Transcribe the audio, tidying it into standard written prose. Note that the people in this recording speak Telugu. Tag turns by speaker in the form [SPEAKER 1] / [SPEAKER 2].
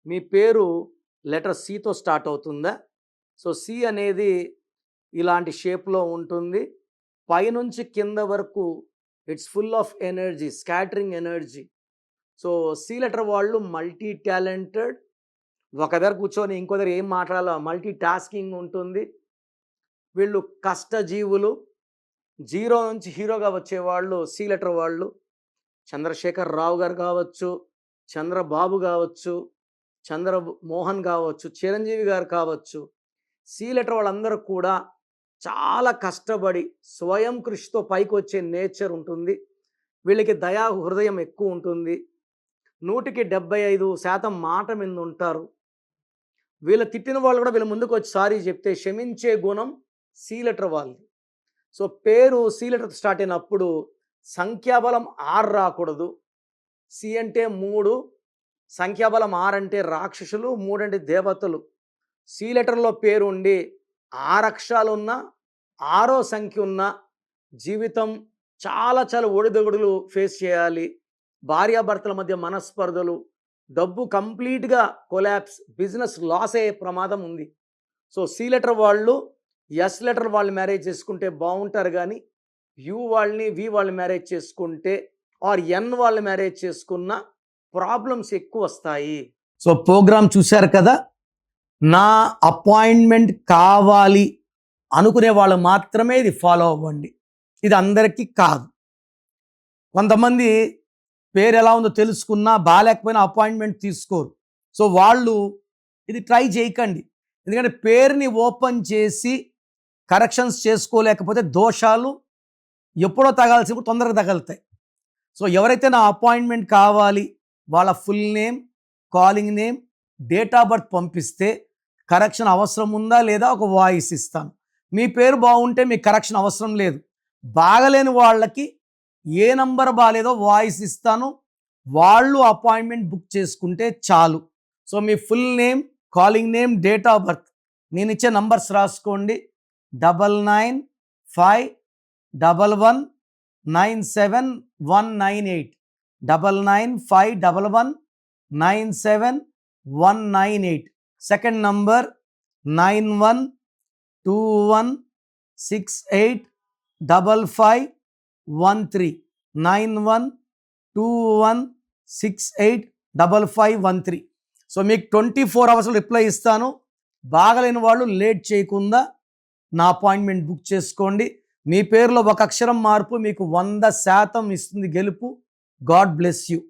[SPEAKER 1] మీ పేరు లెటర్ సితో స్టార్ట్ అవుతుందా? సో, సి అనేది ఇలాంటి షేప్‌లో ఉంటుంది. పైనుంచి కింద వరకు it's full of energy, scattering energy. So, C letter వాళ్ళు మల్టీ టాలెంటెడ్. ఒక దగ్గర కూర్చొని ఇంకో దగ్గర ఏం మాట్లాడాలో మల్టీ టాస్కింగ్ ఉంటుంది. వీళ్ళు కష్టజీవులు. జీరో నుంచి హీరోగా వచ్చేవాళ్ళు సి లెటర్ వాళ్ళు. చంద్రశేఖర్ రావు గారు కావచ్చు, చంద్రబాబు కావచ్చు, చంద్రమోహన్ కావచ్చు, చిరంజీవి గారు కావచ్చు. సి లెటర్ వాళ్ళందరూ కూడా చాలా కష్టపడి స్వయం కృషితో పైకొచ్చే నేచర్ ఉంటుంది. వీళ్ళకి దయా హృదయం ఎక్కువ ఉంటుంది. 100కి 75% మాట మీద ఉంటారు. వీళ్ళు తిట్టిన వాళ్ళు కూడా వీళ్ళ ముందుకు వచ్చి సారీ చెప్తే క్షమించే గుణం సి లెటర్ వాళ్ళది. సో, పేరు సి లెటర్‌తో స్టార్ట్ అయినప్పుడు సంఖ్యాబలం 6 రాకూడదు. సి అంటే 3, సంఖ్యాబలం 6 అంటే రాక్షసులు, 3 అంటే దేవతలు. సి లెటర్‌లో పేరు ఉండి 6 అక్షరాలున్న, ఆరో సంఖ్య ఉన్న జీవితం చాలా చాలా ఒడిదుడుకులు ఫేస్ చేయాలి. భార్యాభర్తల మధ్య మనస్పర్ధలు, డబ్బు కంప్లీట్‌గా కొలాప్స్, బిజినెస్ లాస్ అయ్యే ప్రమాదం ఉంది. సో, సి లెటర్ వాళ్ళు ఎస్ లెటర్ వాళ్ళు మ్యారేజ్ చేసుకుంటే బావుంటారు గానీ, యు వాళ్ళని, వి వాళ్ళు మ్యారేజ్ చేసుకుంటే ఆర్ ఎన్ వాళ్ళు మ్యారేజ్ చేసుకున్న ప్రాబ్లమ్స్ ఎక్కువొస్తాయి. సో, ప్రోగ్రామ్ చూశారు కదా! నా అపాయింట్మెంట్ కావాలి అనుకునే వాళ్ళు మాత్రమే ఇది ఫాలో అవ్వండి. ఇది అందరికీ కాదు. కొంతమంది పేరు ఎలా ఉందో తెలుసుకున్నా బాలేకపోయినా అపాయింట్మెంట్ తీసుకోరు. సో, వాళ్ళు ఇది ట్రై చేయకండి. ఎందుకంటే పేరుని ఓపెన్ చేసి కరెక్షన్స్ చేసుకోలేకపోతే దోషాలు ఎప్పుడో తగాల్సినప్పుడు తొందరగా తగులుతాయి. సో, ఎవరైతే నా అపాయింట్మెంట్ కావాలి వాళ్ళ full name, calling name, date of birth పంపిస్తే కరెక్షన్ అవసరం ఉందా లేదా ఒక వాయిస్ ఇస్తాను. మీ పేరు బాగుంటే మీకు కరెక్షన్ అవసరం లేదు. బాగలేని వాళ్ళకి ఏ నంబర్ బాగాలేదో వాయిస్ ఇస్తాను. వాళ్ళు అపాయింట్మెంట్ బుక్ చేసుకుంటే చాలు. So, me full name, calling name, date of birth నేను ఇచ్చే నంబర్స్ రాసుకోండి. 9951197198 9951197198. Second number 9121685513 9121685513. సో, మీకు 24 అవర్స్లో రిప్లై ఇస్తాను. బాగలేని వాళ్ళు లేట్ చేయకుండా నా అపాయింట్మెంట్ బుక్ చేసుకోండి. మీ పేరులో ఒక అక్షరం మార్పు మీకు 100% ఇస్తుంది గెలుపు. God bless you.